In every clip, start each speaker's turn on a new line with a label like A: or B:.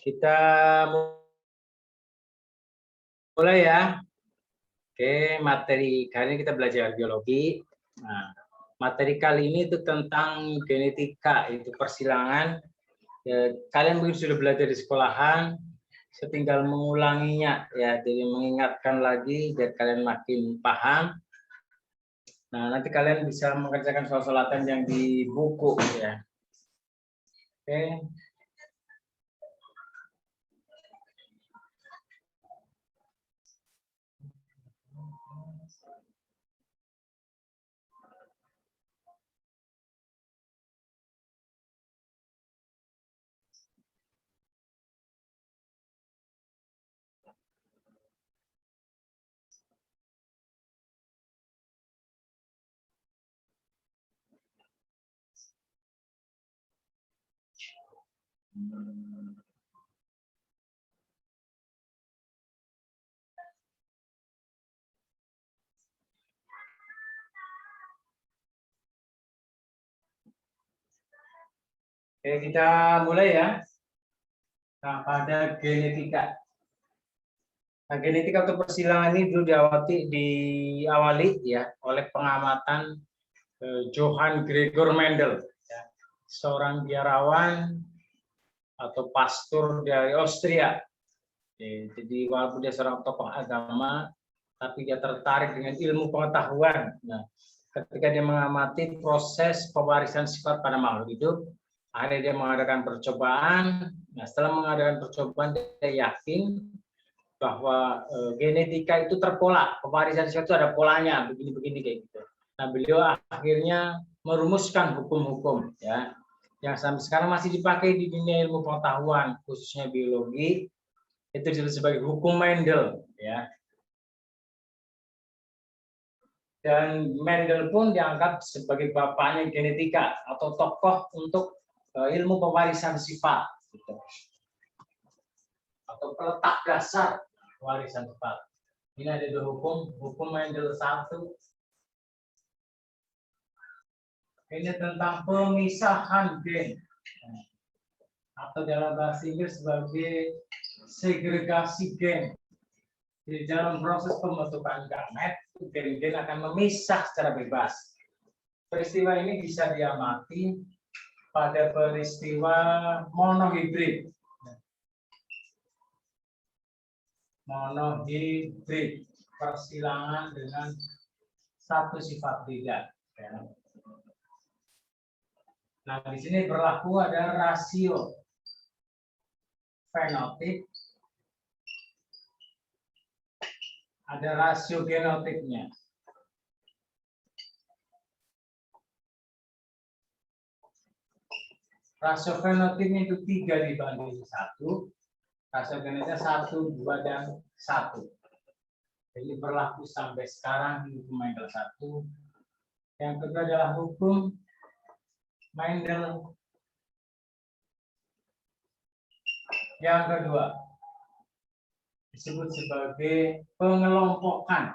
A: Kita mulai ya. Oke, materi kali ini kita belajar biologi. Nah, materi kali ini itu tentang genetika, itu persilangan. Kalian mungkin sudah belajar di sekolahan, saya tinggal mengulanginya ya, jadi mengingatkan lagi biar kalian makin paham. Nah, nanti kalian bisa mengerjakan soal-soal latihan yang di buku ya. Oke. Oke, kita mulai ya. Nah, pada genetika. Nah, genetika atau persilangan ini dulu diawali ya oleh pengamatan Johann Gregor Mendel, ya, seorang biarawan atau pastor dari Austria. Jadi walaupun dia seorang tokoh agama, tapi dia tertarik dengan ilmu pengetahuan. Nah, ketika dia mengamati proses pewarisan sifat pada makhluk hidup, akhirnya dia mengadakan percobaan. Nah, setelah mengadakan percobaan, dia yakin bahwa genetika itu terpola, pewarisan sifat itu ada polanya, begini-begini kayak gitu. Nah, beliau akhirnya merumuskan hukum-hukum ya, yang sampai sekarang masih dipakai di dunia ilmu pengetahuan, khususnya biologi, itu disebut sebagai hukum Mendel ya. Dan Mendel pun dianggap sebagai bapaknya genetika atau tokoh untuk ilmu pewarisan sifat gitu. Atau peletak dasar warisan sifat. Ini ada dua hukum Mendel 1. Ini tentang pemisahan gen, atau dalam bahasa Inggris sebagai segregasi gen. Di dalam proses pembentukan gamet, gen-gen akan memisah secara bebas. Peristiwa ini bisa diamati pada peristiwa monohibrid. Monohibrid, persilangan dengan satu sifat beda. Nah, di sini berlaku ada rasio fenotip, ada rasio genotipnya. Rasio fenotipnya itu 3:1, rasio genotipnya 1, 2, dan 1. Jadi berlaku sampai sekarang hukum Mendel 1. Yang kedua adalah hukum Mendel yang kedua, disebut sebagai pengelompokan.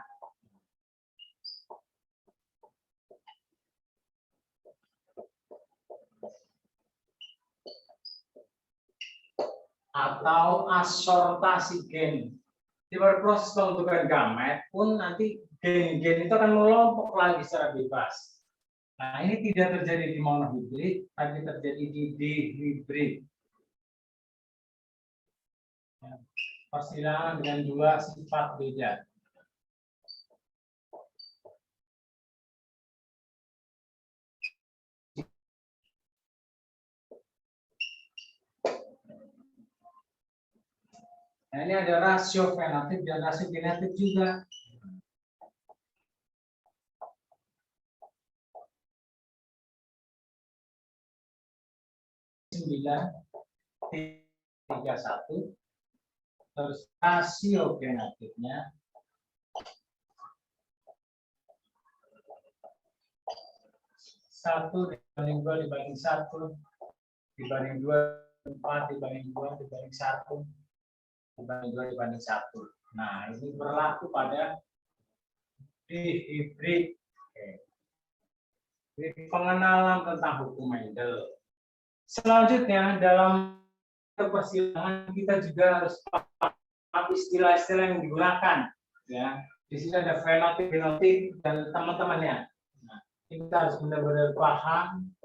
A: Atau asortasi gen. Di proses pembentukan gamet pun nanti gen-gen itu akan mengelompok lagi secara bebas. Nah, ini tidak terjadi di monohibrid, tapi terjadi di dihibrid. Persilangan dengan dua sifat beda. Nah, ini ada rasio fenotip dan rasio genotip juga. Sembilan 3:1. Terus rasio genotipnya 1:2/1, dibanding 2, 4/2/1, dibanding 2/1. Nah, ini berlaku pada dihibrid. Ini pengenalan tentang hukum Mendel. Selanjutnya dalam persilangan kita juga harus paham istilah-istilah yang digunakan. Ya, di sini ada fenotip, genotip, dan teman-temannya. Nah, kita harus benar-benar paham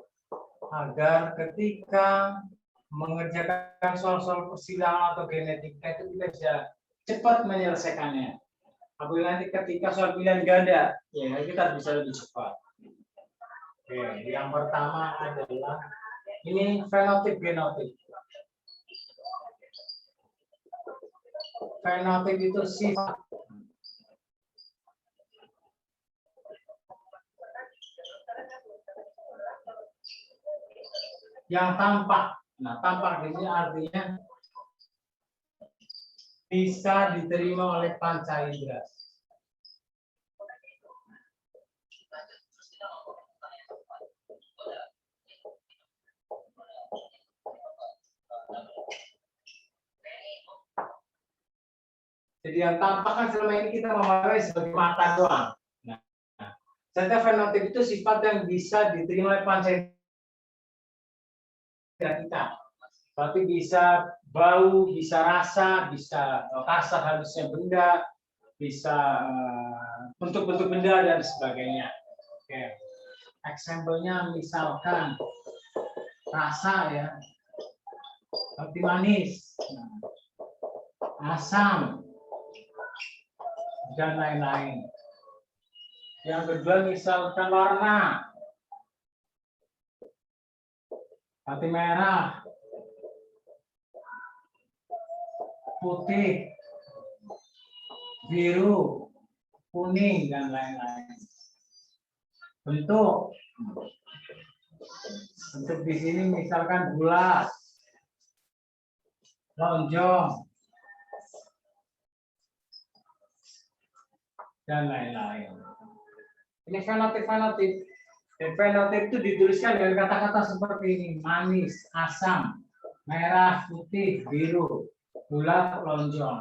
A: agar ketika mengerjakan soal-soal persilangan atau genetika itu kita bisa cepat menyelesaikannya. Apabila nanti ketika soal pilihan ganda, ya kita bisa lebih cepat. Oke, yang pertama adalah ini fenotip genotip. Fenotip itu sifat. Yang tampak. Nah, tampak ini artinya bisa diterima oleh panca indera. Jadi yang tampak kan selama ini kita memakai sebagai mata doang. Nah, ternyata fenotip itu sifat yang bisa diterima oleh panca indera kita. Berarti bisa bau, bisa rasa, bisa kasar halusnya benda, bisa bentuk-bentuk benda dan sebagainya. Oke. Example-nya misalkan rasa ya, seperti manis, asam, dan lain-lain. Yang kedua misalkan warna, seperti merah, putih, biru, kuning, dan lain-lain. Bentuk di sini misalkan bulat, lonjong, dan lain-lain. Ini fenotip-fenotip. Fenotip itu dituliskan dengan kata-kata seperti ini: manis, asam, merah, putih, biru, bulat, lonjong.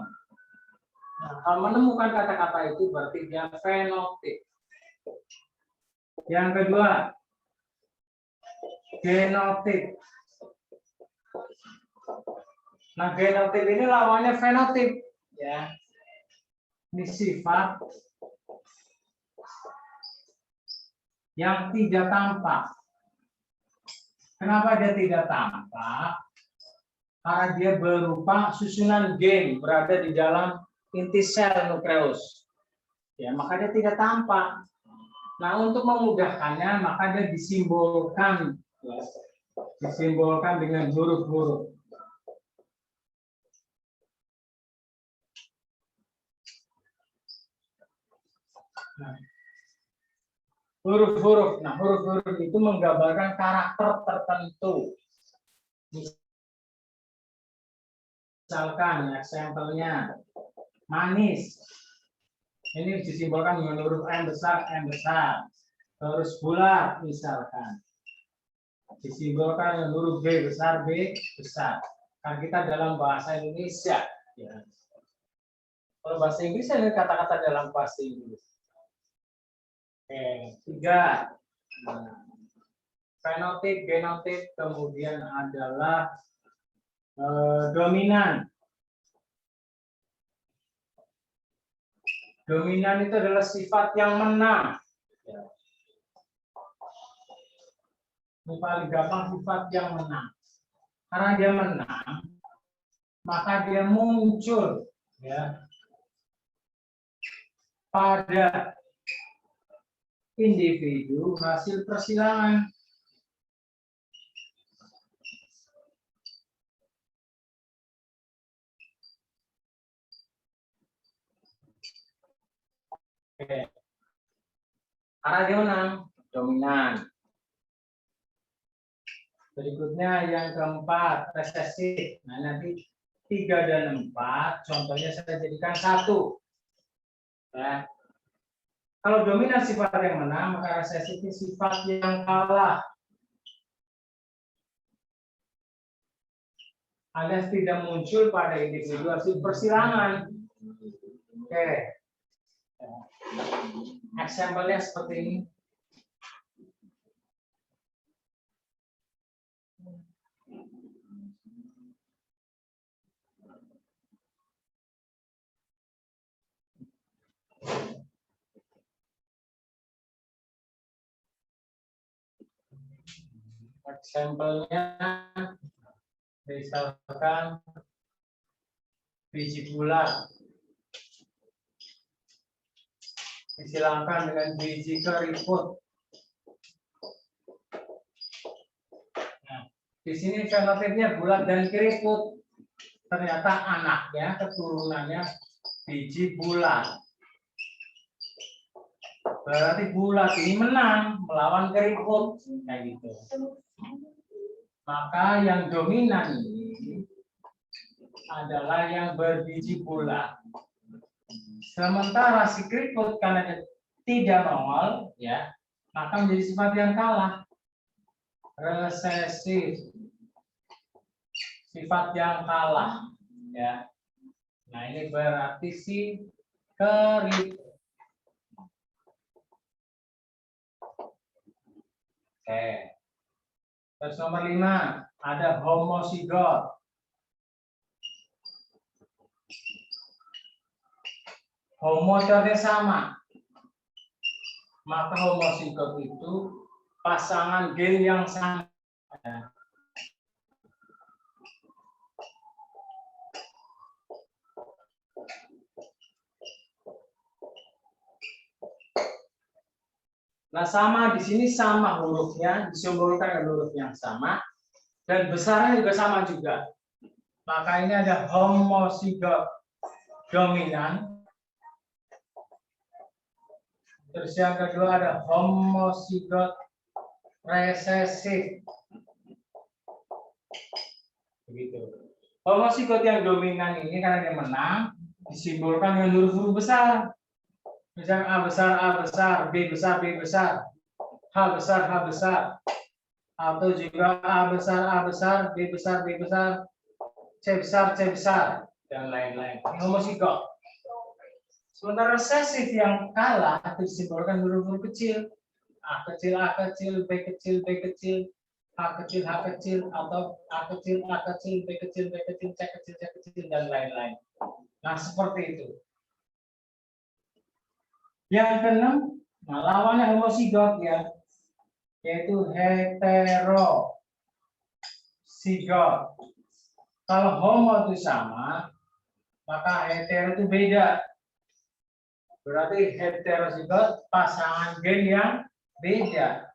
A: Nah, kalau menemukan kata-kata itu berarti dia fenotip. Yang kedua, genotip. Nah, genotip ini lawannya fenotip, ya. Ini sifat yang tidak tampak. Kenapa dia tidak tampak? Karena dia berupa susunan gen berada di dalam inti sel nukleus. Ya, maka dia tidak tampak. Nah, untuk memudahkannya, maka dia disimbolkan dengan huruf-huruf. Nah, huruf-huruf. Nah, huruf-huruf itu menggambarkan karakter tertentu. Misalkan, ya, sampelnya manis. Ini disimbolkan dengan huruf M besar, Terus bulat, misalkan. Disimbolkan dengan huruf B besar, Kan kita dalam bahasa Indonesia. Ya. Kalau bahasa Inggris ada kata-kata dalam bahasa Inggris. Oke, 3. Fenotip, genotip, kemudian adalah dominan. Dominan itu adalah sifat yang menang. Ini paling gampang, sifat yang menang. Karena dia menang, maka dia muncul, ya, pada individu hasil persilangan. Oke. Karena dia menang, dominan. Berikutnya yang keempat, resesif. Nah, nanti 3 dan 4, contohnya saya jadikan 1. Ya. Kalau dominan sifat yang menang, maka resesif itu sifat yang kalah. Alias tidak muncul pada individu hasil persilangan. Oke. Example-nya seperti ini. Sampelnya misalkan biji bulat disilangkan dengan biji keriput. Nah, di sini fenotipnya bulat dan keriput. Ternyata anaknya, keturunannya biji bulat. Berarti bulat ini menang melawan keriput, kayak gitu. Maka yang dominan ini adalah yang berbiji bulat. Sementara si keriput karena dia tidak nongol, ya, maka menjadi sifat yang kalah. Resesif, sifat yang kalah, ya. Nah ini berarti si keriput. Oke. Terus nomor 5 ada homosigot. Homo artinya sama. Maka homosigot itu pasangan gen yang sama. Nah, sama di sini sama hurufnya, disimbolkan dengan huruf yang sama dan besarnya juga sama juga. Maka ini ada homosigot dominan. Terus yang kedua ada homosigot resesif. Begitu. Homosigot yang dominan ini karena dia menang disimbolkan dengan huruf-huruf besar. Misalnya A besar, B besar, B besar, H besar, H besar, atau juga A besar, B besar, B besar, C besar, C besar, dan lain-lain. Ini homosigot. Sementara resesif yang kalah itu disimbolkan huruf-huruf kecil, A kecil, A kecil, B kecil, B kecil, H kecil, H kecil, atau A kecil, A kecil, B kecil, B kecil, C kecil, C kecil, dan lain-lain. Nah, seperti itu. Yang keenam, nah, lawannya homosigot ya, yaitu heterosigot. Kalau homo itu sama, maka hetero itu beda. Berarti heterosigot pasangan gen yang beda.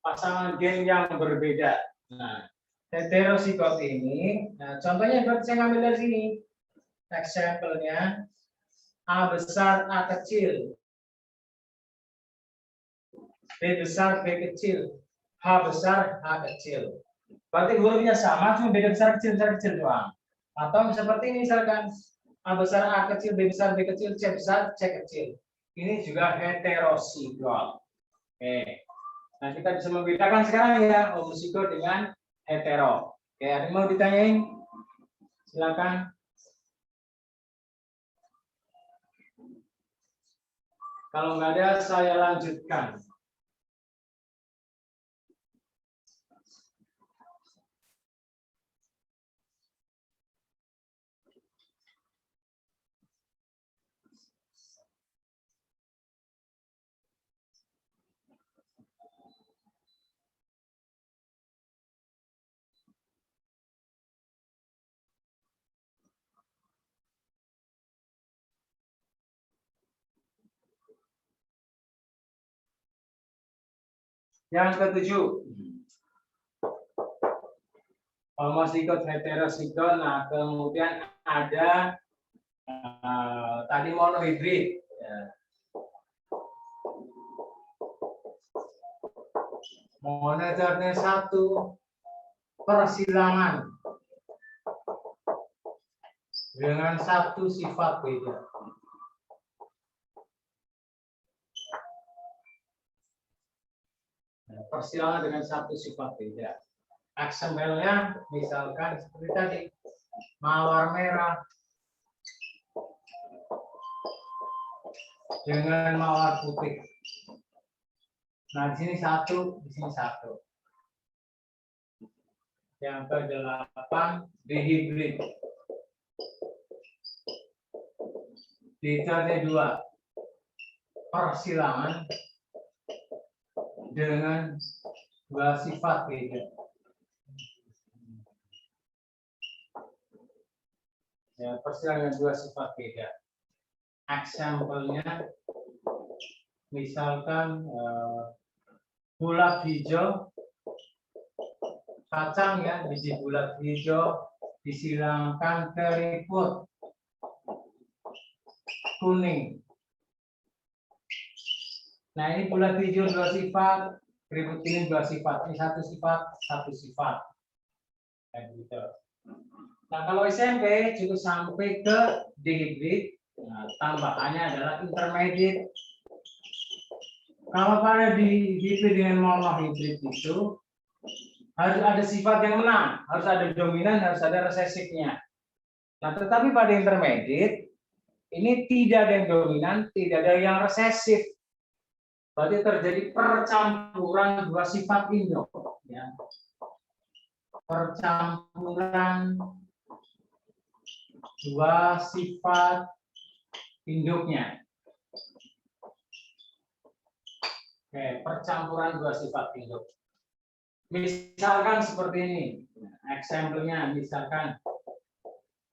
A: Pasangan gen yang berbeda. Nah, heterosigot ini, nah contohnya berarti saya ngambil dari sini. Example-nya A besar, A kecil. B besar, B kecil. H besar, H kecil. Berarti hurufnya sama, cuma beda besar kecil doang. Atau seperti ini misalkan A besar, A kecil, B besar, B kecil, C besar, C kecil. Ini juga heterosigot. Oke. Nah, kita bisa membedakan sekarang ya homosigot dengan hetero. Oke, ada yang mau ditanyain? Silakan. Kalau nggak ada, saya lanjutkan. Yang ketujuh, homosigot, heterosigot. Nah, kemudian ada tadi monohibrid. Ya. Mono itu artinya satu, persilangan dengan satu sifat beda. Persilangan dengan satu sifat beda. Eksemplnya misalkan seperti tadi, mawar merah dengan mawar putih. Nah, di sini satu, di sini satu. Yang ke-8 dihibrid. Itu ada dua persilangan dengan dua sifat beda. Ya, persilangan dua sifat beda. Example-nya, misalkan bulat hijau, kacang ya, biji bulat hijau disilangkan keriput kuning. Nah, ini bulat hijau dua sifat, keriput kuning dua sifat. Ini satu sifat. Kayak gitu. Nah, kalau SMP cukup sampai ke dihibrid. Nah, tambahannya adalah intermediate. Kalau pada dihibrid dengan monohibrid itu harus ada sifat yang menang, harus ada dominan, harus ada resesifnya. Nah, tetapi pada intermediate ini tidak ada yang dominan, tidak ada yang resesif. Berarti terjadi percampuran dua sifat induk. Ya. Percampuran dua sifat induknya. Oke, percampuran dua sifat induk. Misalkan seperti ini. Example-nya misalkan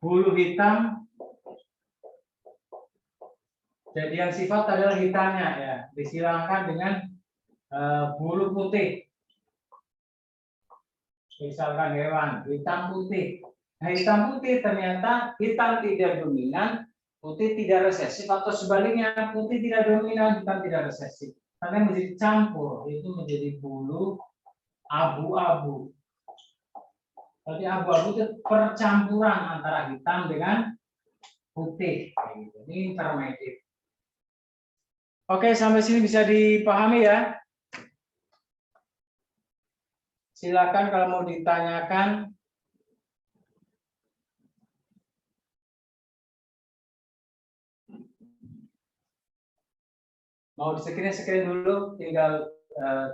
A: bulu hitam. Jadi yang sifat adalah hitamnya ya. Disilangkan dengan bulu putih. Misalkan hewan hitam putih. Nah, hitam putih ternyata hitam tidak dominan, putih tidak resesif, atau sebaliknya putih tidak dominan, hitam tidak resesif. Karena menjadi campur, itu menjadi bulu abu-abu. Jadi abu-abu itu percampuran antara hitam dengan putih. Ini intermediate. Oke, sampai sini bisa dipahami ya. Silakan kalau mau ditanyakan. Mau di-screen dulu, tinggal 3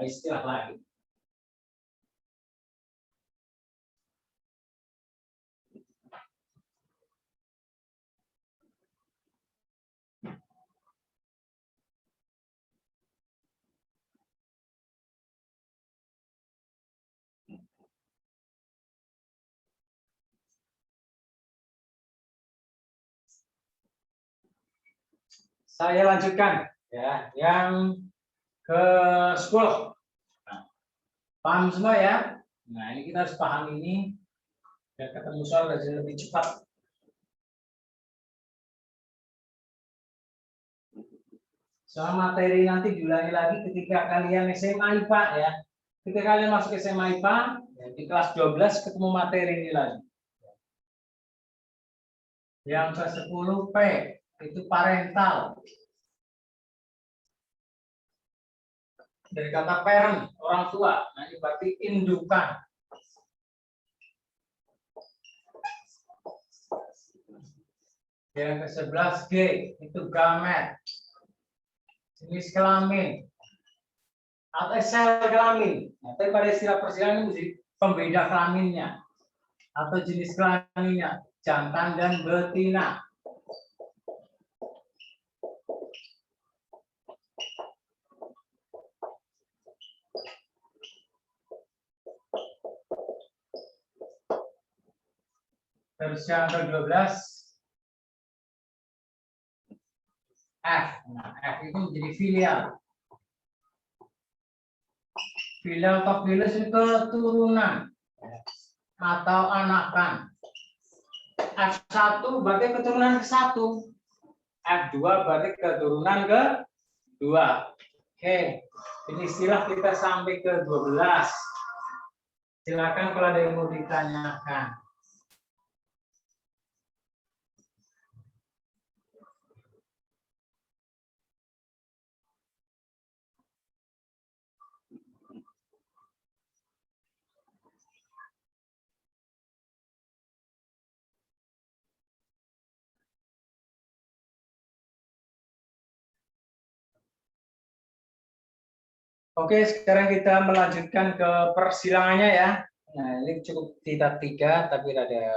A: istilah lagi. Saya lanjutkan ya, yang ke-10. Nah, paham semua ya? Nah, ini kita harus paham ini biar ketemu soal lebih cepat. Soal materi nanti diulangi lagi ketika kalian SMA IPA ya. Ketika kalian masuk SMA IPA ya, di kelas 12 ketemu materi ini lagi. Yang ke-10 P itu parental. Dari kata parent, orang tua. Nah, ini berarti indukan. Yang ke-11 G itu gamet. Jenis kelamin atau sel kelamin. Nah, tapi pada istilah persilangan ini pembeda kelaminnya atau jenis kelaminnya, jantan dan betina. Terus yang ke-12 F. Nah, F itu menjadi filial. Filial atau filius itu keturunan atau anakan. F1 berarti keturunan ke-1. F2 berarti keturunan ke-2. Oke, ini istilah kita sampai ke-12. Silakan kalau ada yang mau ditanyakan. Oke, sekarang kita melanjutkan ke persilangannya ya. Nah, ini cukup tidak 3, tapi ada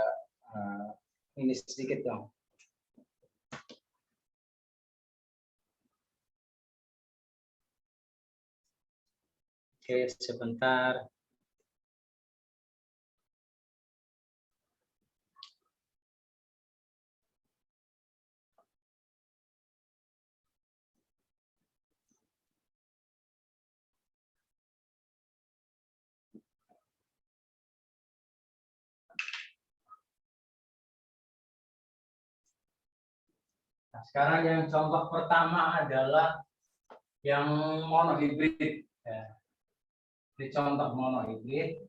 A: ini sedikit dong. Oke, sebentar. Nah, sekarang yang contoh pertama adalah yang monohibrid. Ya. Di contoh monohibrid,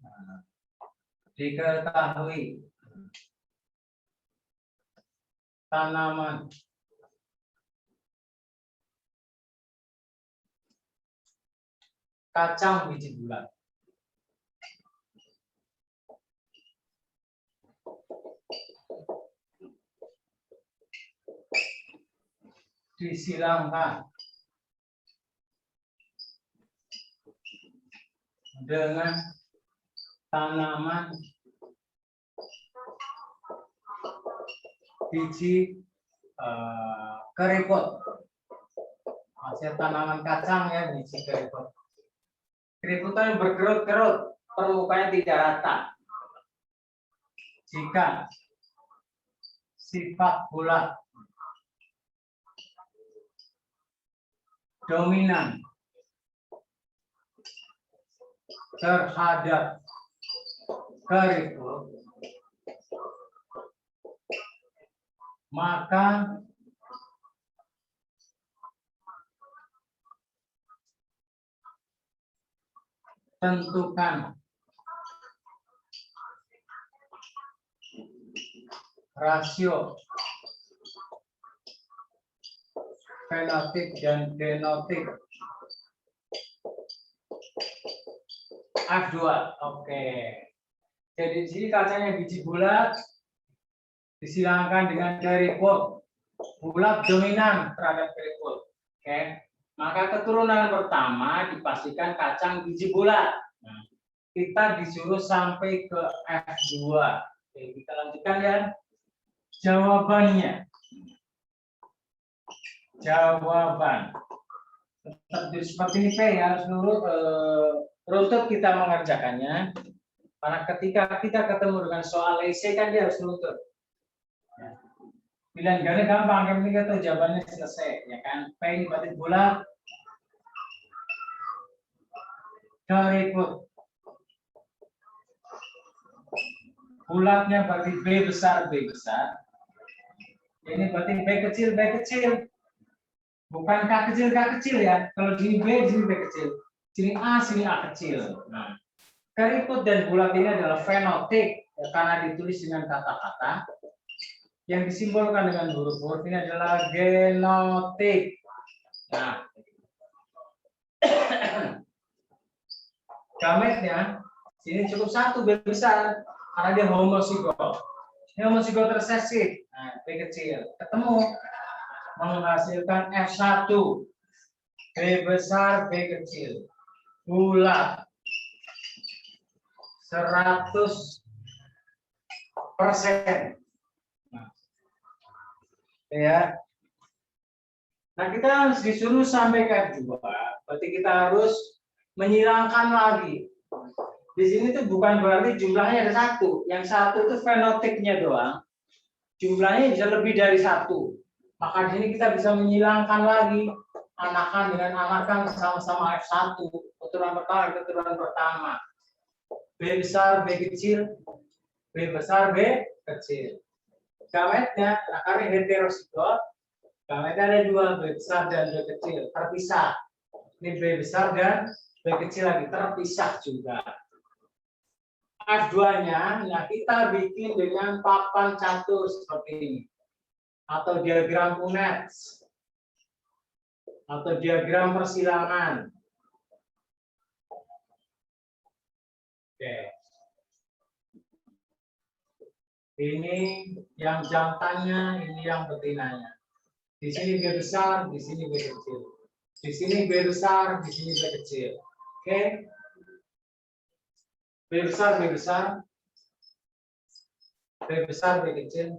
A: diketahui tanaman kacang biji bulat disilangkan dengan tanaman biji keriput. Hasil tanaman kacang ya, biji keriput. Keriputnya berkerut-kerut, permukaannya tidak rata. Jika sifat bulat dominan terhadap keriput, maka tentukan rasio fenotip dan genotip F2. Oke. Jadi di sini kacangnya biji bulat disilangkan dengan keriput. Bulat dominan terhadap keriput. Oke. Maka keturunan pertama dipastikan kacang biji bulat. Nah, kita disuruh sampai ke F2. Oke, kita lanjutkan ya. Jawabannya. Jawaban. Tetap seperti ini P ya, seluruh runtut kita mengerjakannya. Karena ketika kita ketemu dengan soal esai kan dia harus runtut. Ya. Pilihan ganda gampang, yang penting kita jawabannya selesai, ya kan? P ini berarti bulat, keriput. Bulatnya berarti B besar, B besar. Ini berarti B kecil, B kecil. Bukan K kecil, K kecil ya. Kalau di B, di sini B kecil. Sini A, sini A kecil. Nah, keriput dan bulat ini adalah fenotip ya, karena ditulis dengan kata-kata. Yang disimbolkan dengan huruf-huruf ini adalah genotip. Nah, gametnya sini cukup satu B besar karena dia homozigot. Ini homozigot resesif. Nah, B kecil ketemu menghasilkan F1. B besar, B kecil. Bulat 100%. Nah, ya. Nah, kita harus disuruh sampai ke F2. Berarti kita harus menyilangkan lagi. Di sini tuh bukan berarti jumlahnya ada satu. Yang satu itu fenotipnya doang. Jumlahnya bisa lebih dari satu. Maka di sini kita bisa menyilangkan lagi anakan dengan anakan sama-sama F1. Keturunan pertama, keturunan pertama. B besar, B kecil. B besar, B kecil. Gametnya, nah karena heterozigot, gametnya ada dua, B besar dan B kecil. Terpisah. Ini B besar dan B kecil lagi. Terpisah juga. F2-nya, nah kita bikin dengan papan catur seperti ini. Atau diagram Punnett. Atau diagram persilangan. Oke. Ini yang jantannya, ini yang betinanya. Di sini B besar, di sini B kecil. Di sini B besar, di sini B kecil. Oke. B besar, B besar. B besar, B kecil.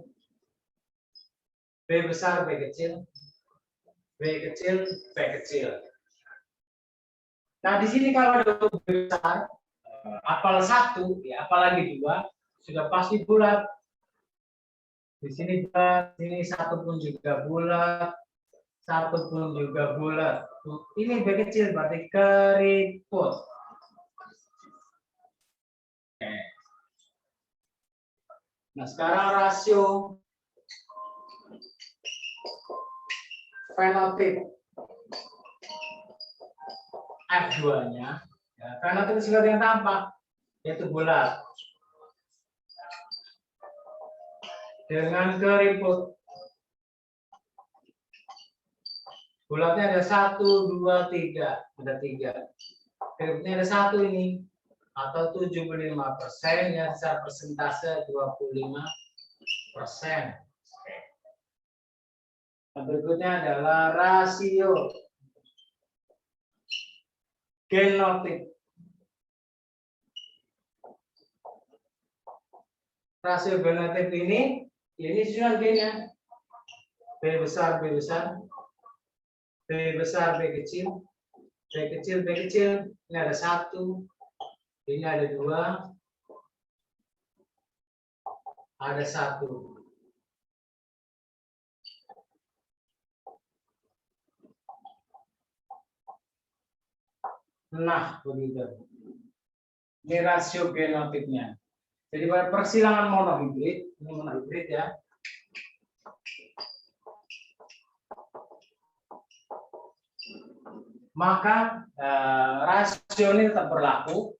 A: B besar, B kecil. B kecil, B kecil. Nah, di sini kalau ada huruf B besar, apal 1, ya, apalagi 2, sudah pasti bulat. Di sini bulat, ini 1 pun juga bulat, 1 pun juga bulat. Ini B kecil berarti keriput. Nah, sekarang rasio fenotip F2-nya, ya, fenotip sesuatu yang tampak, yaitu bulat. Dengan keriput. Bulatnya ada 1, 2, 3. Ada 3. Keriputnya ada 1 ini. Atau 75%, ya, secara persentase 25%. Nah, berikutnya adalah rasio genotip. Rasio genotip ini susunan gennya. B besar, B besar. B besar, B kecil. B kecil, B kecil. Ini ada 1. Ini ada 2. Ada 1. Nah, begitu. Ini rasio genotipnya. Jadi pada persilangan monohibrid, ini monohibrid ya. Maka rasio ini tetap berlaku.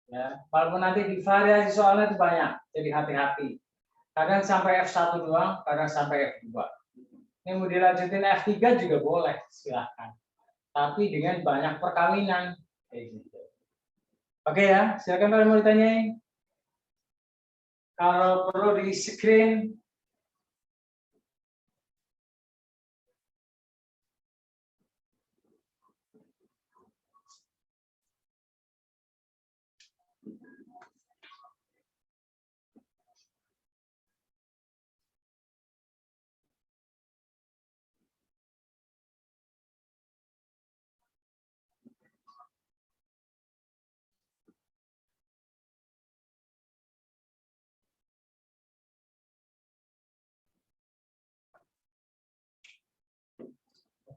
A: Ya, walaupun nanti di variasi soalnya itu banyak, jadi hati-hati. Kadang sampai F1 doang, kadang sampai F2. Ini mau dilanjutin F3 juga boleh, silahkan. Tapi dengan banyak perkawinan. Kayak gitu. Oke ya, silakan kalau mau ditanyain. Kalau perlu di screen.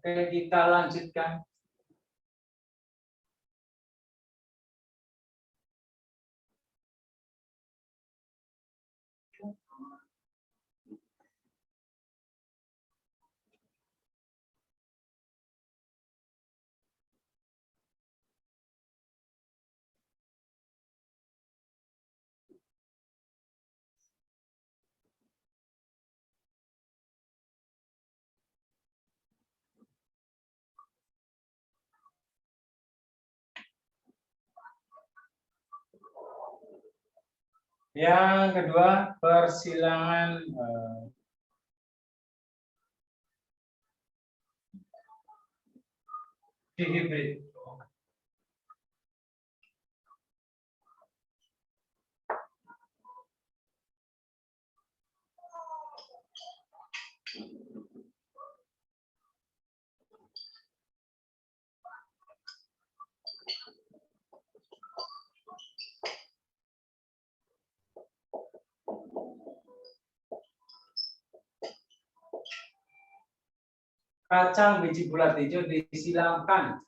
A: Oke, kita lanjutkan. Yang kedua, persilangan dihibrid. Kacang biji bulat hijau disilamkan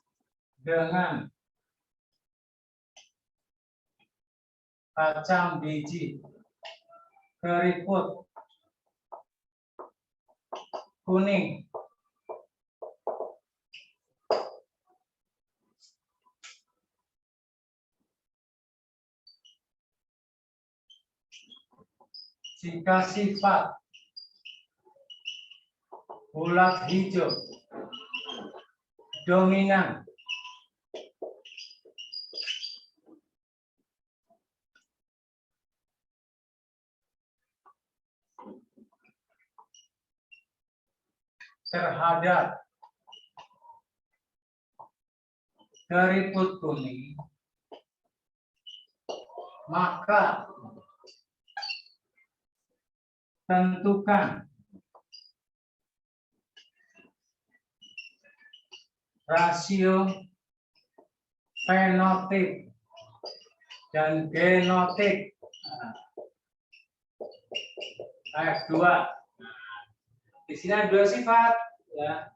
A: dengan kacang biji keriput kuning. Jika sifat bulat hijau dominan, terhadap keriput kuning, maka tentukan rasio fenotip dan genotip. F2. Di sini ada dua sifat, ya,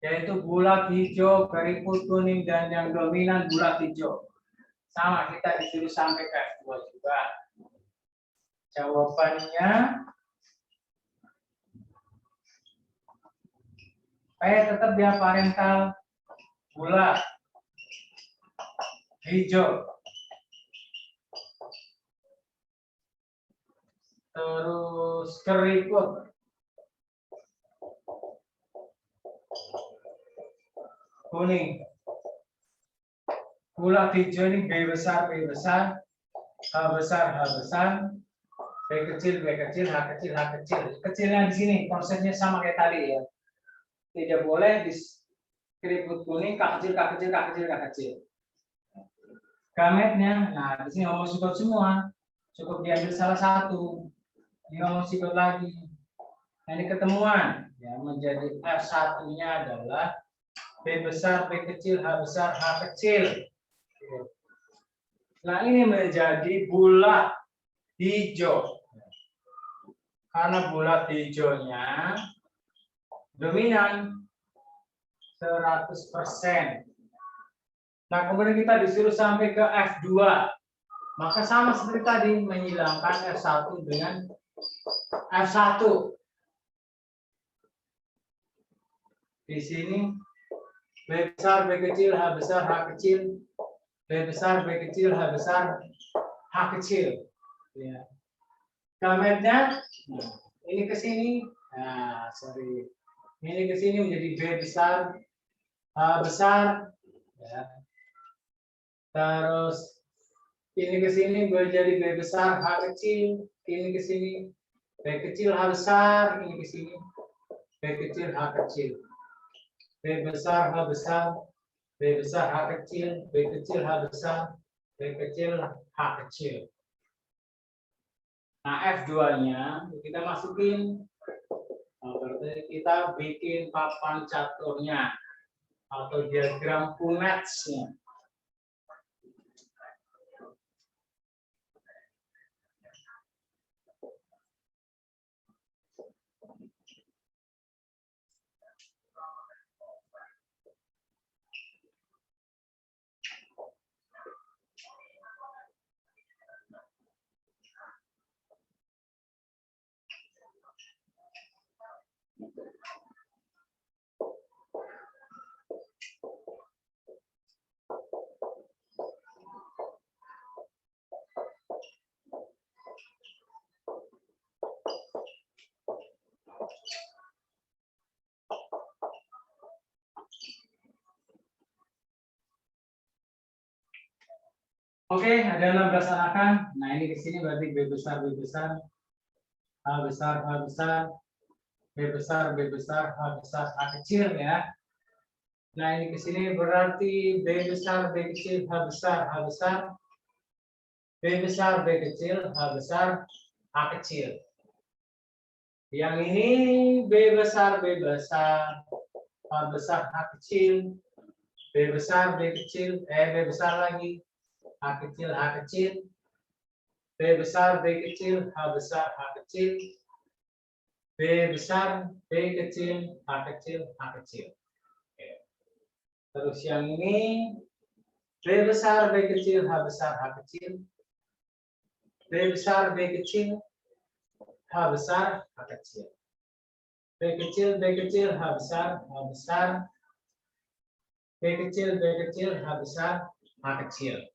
A: yaitu bulat hijau, keriput kuning, dan yang dominan bulat hijau. Sama, kita disuruh sampai ke F2 juga. Jawabannya P tetap dia parental bulat hijau. Terus keriput kuning. Bulat hijau ini B besar, H besar, H besar, B kecil, H kecil. Kecilnya di sini konsepnya sama kayak tadi ya. Tidak boleh di keriput kuning K kecil. Gametnya, nah di sini homozigot semua, cukup diambil salah satu. Ini homozigot lagi. Nah, ini ketemuan, ya, menjadi F1-nya adalah B besar, B kecil, H besar, H kecil. Nah, ini menjadi bulat hijau. Karena bulat hijaunya dominan 100%. Nah, kemudian kita disuruh sampai ke F2. Maka sama seperti tadi, menghilangkan F1 dengan F1. Di sini B besar, B kecil, H besar, H kecil. B besar, B kecil, H besar, H kecil. Ya. Gametnya, nah, ini ke sini. Nah, sorry. Ini ke sini menjadi B besar, H besar. Ya. Terus ini ke sini menjadi B besar, H kecil. Ini ke sini B kecil, H besar. Ini ke sini B kecil, H kecil. B besar, H besar. B besar, H kecil. B kecil, H besar. B kecil, H kecil. Nah, F2-nya kita masukin. Nah, berarti kita bikin papan caturnya atau diagram Punnett-nya. Oke, ada 16 anakan. Nah, ini ke sini berarti B besar, H besar, H besar, B besar, H besar, H kecil ya. Nah, ini ke sini berarti B besar, B kecil, H besar, B besar, B kecil, H besar, H kecil. Yang ini B besar, H besar, H kecil, B besar, B kecil, B besar lagi, H kecil, B besar, B kecil, H besar, H kecil, B besar, B kecil, H kecil, H kecil. Oke. Terus yang ini B besar, B kecil, H besar, H kecil, B besar, B kecil, H besar, H kecil, B kecil, H besar, B kecil, H besar, H kecil.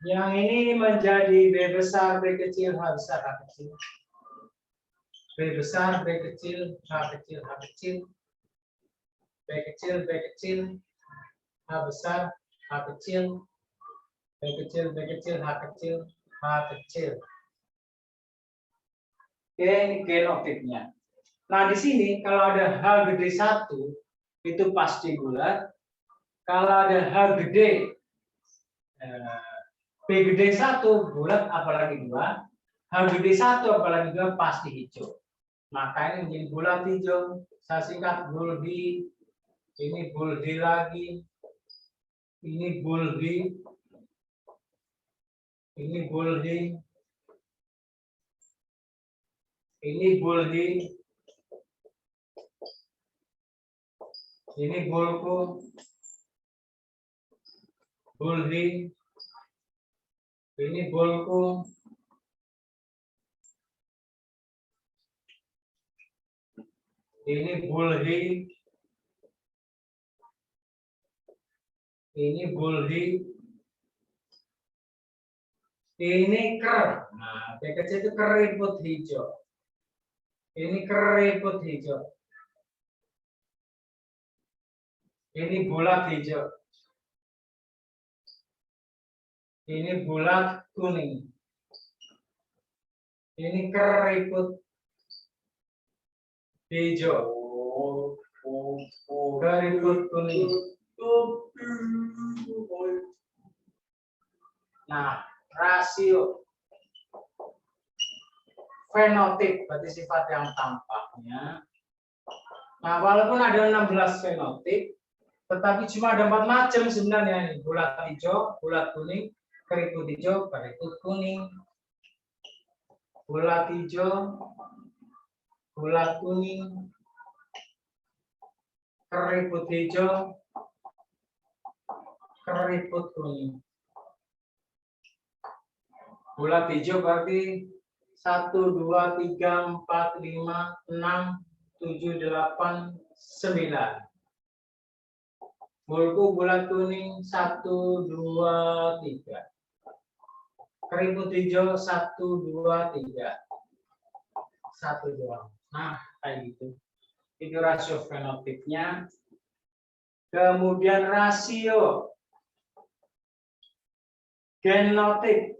A: Yang ini menjadi B besar, B kecil, H besar, H kecil. B besar, B kecil, H kecil, H kecil. B kecil, H besar, H kecil. B kecil, H kecil, H kecil. Oke, ini genotipnya. Nah, di sini kalau ada H gede 1, itu pasti bulat. Kalau ada H gede, B gede 1 bulat apalagi 2, H gede 1 apalagi 2 pasti hijau. Maka ini menjadi bulat hijau. Saya singkat buldi. Ini buldi lagi. ini Bulhi, ini Bulhi, ini Bulhi, ini Bulku, Bulhi, ini Bulku, ini Bulhi, ini Bulhi, ini ker. Nah, B kecil itu keriput hijau. Ini keriput hijau. Ini bulat hijau. Ini bulat kuning. Ini keriput hijau. Keriput kuning. Nah, rasio fenotip berarti sifat yang tampaknya. Nah, walaupun ada 16 fenotip, tetapi cuma ada 4 macam sebenarnya ini. Bulat hijau, bulat kuning, keriput hijau, keriput kuning. Bulat hijau, bulat kuning, keriput hijau, keriput kuning. Bulat hijau berarti 1, 2, 3, 4, 5, 6, 7, 8, 9. Bulku bulat kuning 1, 2, 3. Keriput hijau 1, 2, 3. 1, 2. Nah, kayak gitu. Itu rasio fenotipnya. Kemudian rasio genotip.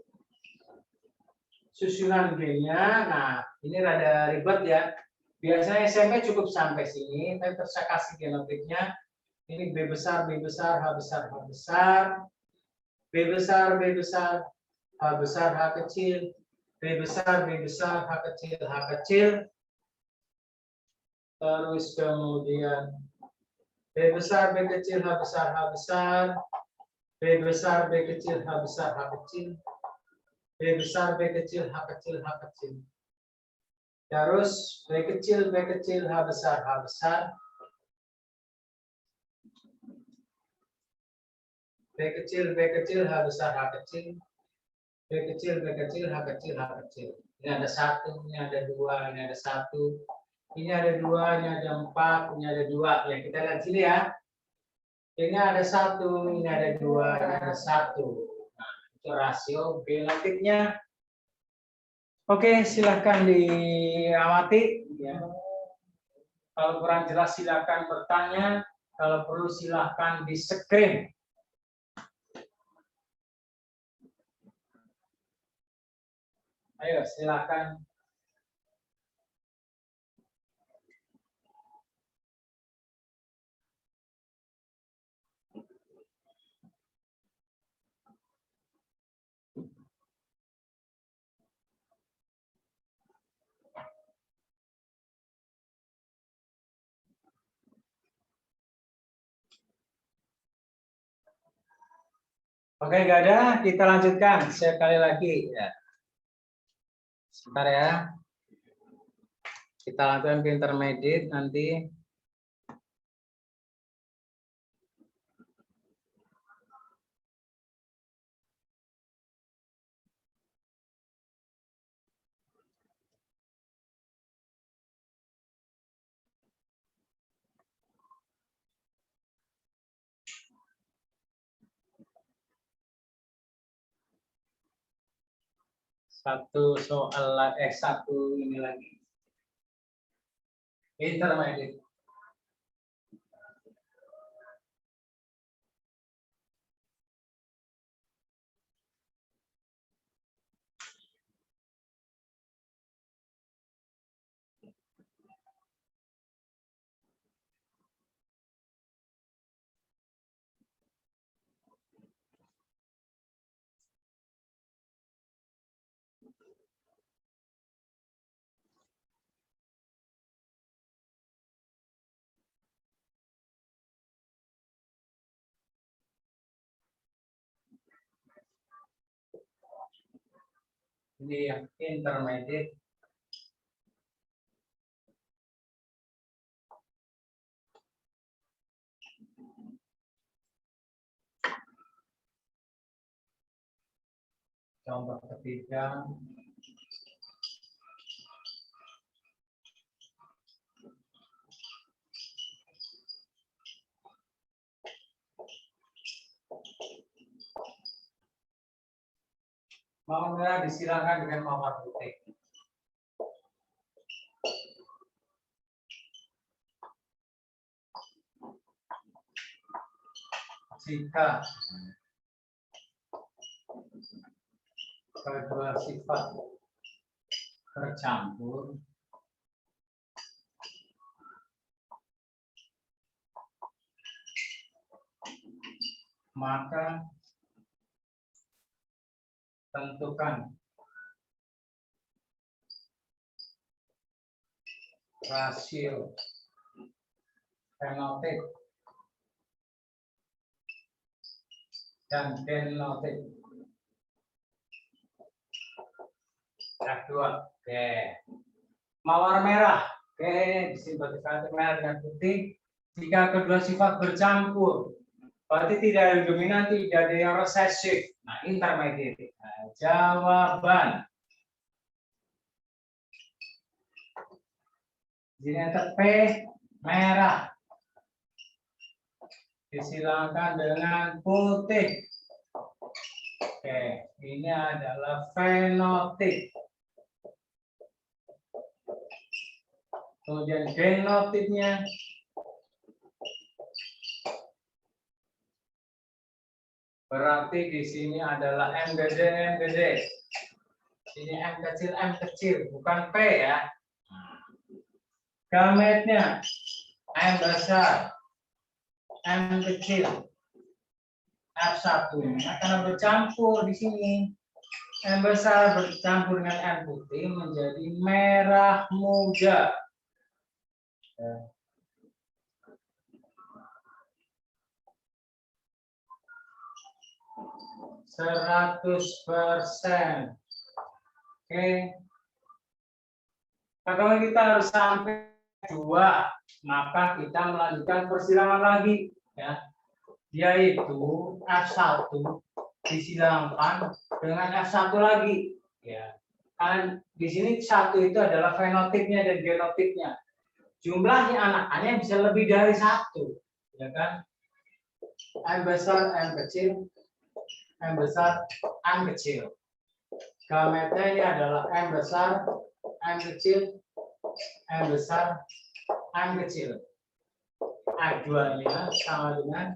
A: Susunan gennya, nah ini rada ribet ya. Biasanya SMP cukup sampai sini, tapi saya kasih genotipnya. Ini B besar, B besar, H besar, H besar, B besar, B besar, H besar, H kecil, B besar, B besar, H kecil, H kecil. Terus kemudian B besar, B kecil, H besar, H besar, B besar, B kecil, H besar, H kecil. B besar, B kecil, H kecil, H kecil. Terus B kecil, B kecil, H besar, H besar. B kecil, B kecil, H besar, H kecil. B kecil, B kecil, H kecil, H kecil. Ini ada 1, ini ada 2, ini ada 1. Ini ada 2, ini ada 4, ini ada 2. Ya, kita lihat sini ya. Ini ada 1, ini ada 2, ini ada 1. Nah, itu rasio genotipnya. Oke, silahkan diamati. Ya. Kalau kurang jelas silahkan bertanya. Kalau perlu silahkan di-screen. Ayo, silahkan. Oke, nggak ada. Kita lanjutkan sekali lagi. Ya. Sebentar ya. Kita lakukan ke intermediate nanti. Satu ini lagi. Intermediate. Ini yang intermediate. Contoh ketiga. Mawar merah disiramkan dengan mawar putih. Jika kedua sifat bercampur, maka tentukan rasio fenotip dan genotip. Kedua, oke. Mawar merah, oke, disimpatikan merah dengan putih. Jika kedua sifat bercampur, berarti tidak ada dominan, tidak ada yang resesif. Nah, intermediate. Nah, jawaban. Ini P merah. Disilakan dengan putih. Oke, ini adalah fenotip. Kemudian genotipnya berarti di sini adalah M gede. Ini M kecil, bukan P ya. Gametnya M besar, M kecil, F1 karena bercampur di sini. M besar bercampur dengan M putih menjadi merah muda. 100%. Oke. Nah, kalau kita harus sampai 2, maka kita melanjutkan persilangan lagi, ya. Yaitu F1 disilangkan dengan F1 lagi, ya. Kan di sini 1 itu adalah fenotipnya dan genotipnya. Jumlahnya anak-anaknya bisa lebih dari 1, ya kan? M besar, M kecil, M besar, M kecil. Gametnya ini adalah M besar, M kecil, M besar, M kecil. A2-nya sama dengan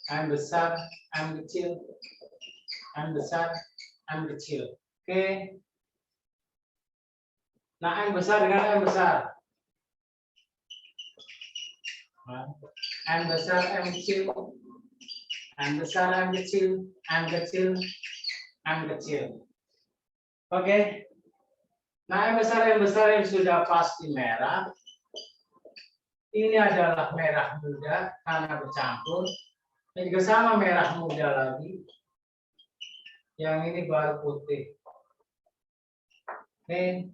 A: M besar, M kecil, M besar, M kecil. Oke. Nah, M besar dengan M besar. Nah, M besar, M kecil, M besar, M kecil, M kecil, M kecil. Oke. Nah, M besar yang sudah pasti merah. Ini adalah merah muda karena bercampur. Ini juga sama merah muda lagi. Yang ini baru putih. Oke.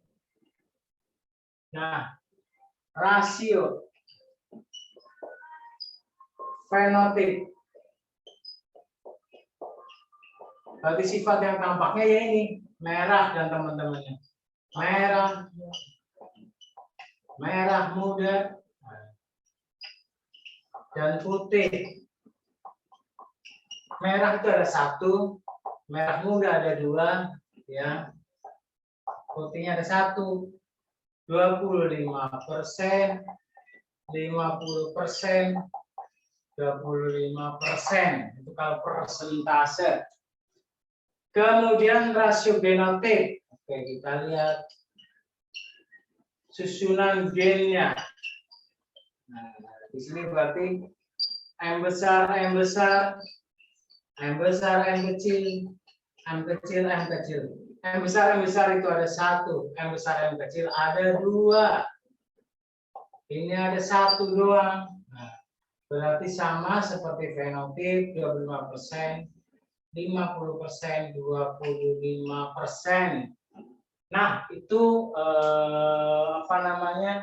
A: Nah, rasio fenotip. Berarti sifat yang tampaknya ya ini merah dan teman-temannya. Merah muda dan putih. Merah itu ada 1, merah muda ada 2, ya. Putihnya ada 1. 25%, 50%, 25%. Itu kalau persentase. Kemudian rasio genotip. Oke, kita lihat susunan gennya. Nah, di sini berarti M besar, M besar, M kecil, M kecil, M kecil. M besar itu ada 1, M besar, M kecil ada 2. Ini ada 1 doang. Nah, berarti sama seperti fenotip 25%, 50%, 25%. Nah, itu apa namanya?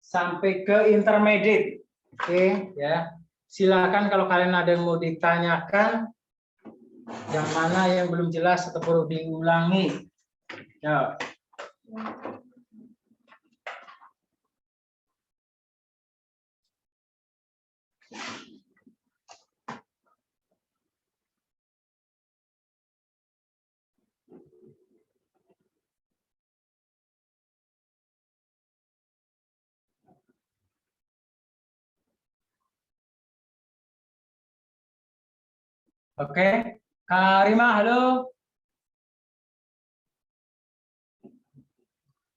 A: Sampai ke intermediate. Oke, ya. Silakan kalau kalian ada yang mau ditanyakan, yang mana yang belum jelas atau perlu diulangi. Ya. Oke, Kak Rima, halo.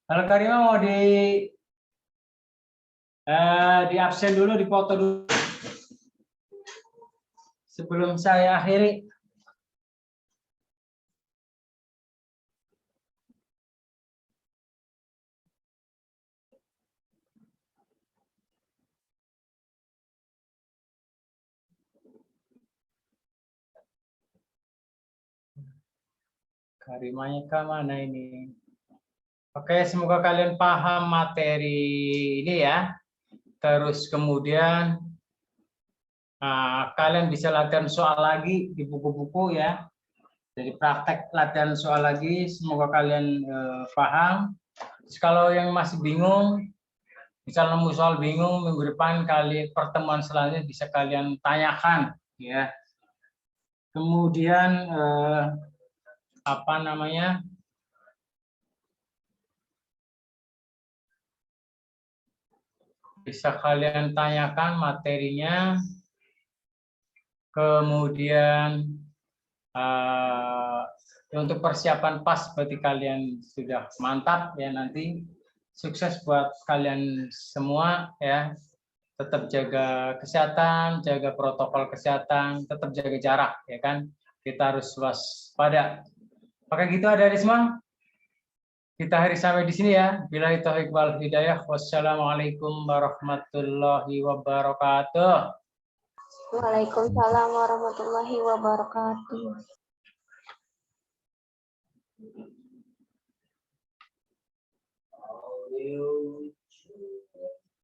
A: Halo Kak Rima, mau di absen dulu, dipoto dulu sebelum saya akhiri. Kak Rimanya ke mana ini? Oke, semoga kalian paham materi ini ya. Terus kemudian kalian bisa latihan soal lagi di buku-buku ya. Jadi praktek latihan soal lagi, semoga kalian paham. Terus kalau yang masih bingung, misal nemu soal bingung, minggu depan pertemuan selanjutnya bisa kalian tanyakan ya. Kemudian apa namanya? Bisa kalian tanyakan materinya. Kemudian untuk persiapan PAS berarti kalian sudah mantap ya, nanti sukses buat kalian semua ya. Tetap jaga kesehatan, jaga protokol kesehatan, tetap jaga jarak ya kan. Kita harus waspada. Oke gitu ada Risma. Kita akhiri sampai di sini ya. Billahi taufiq wal hidayah. Wassalamualaikum warahmatullahi wabarakatuh.
B: Waalaikumsalam warahmatullahi wabarakatuh.
A: You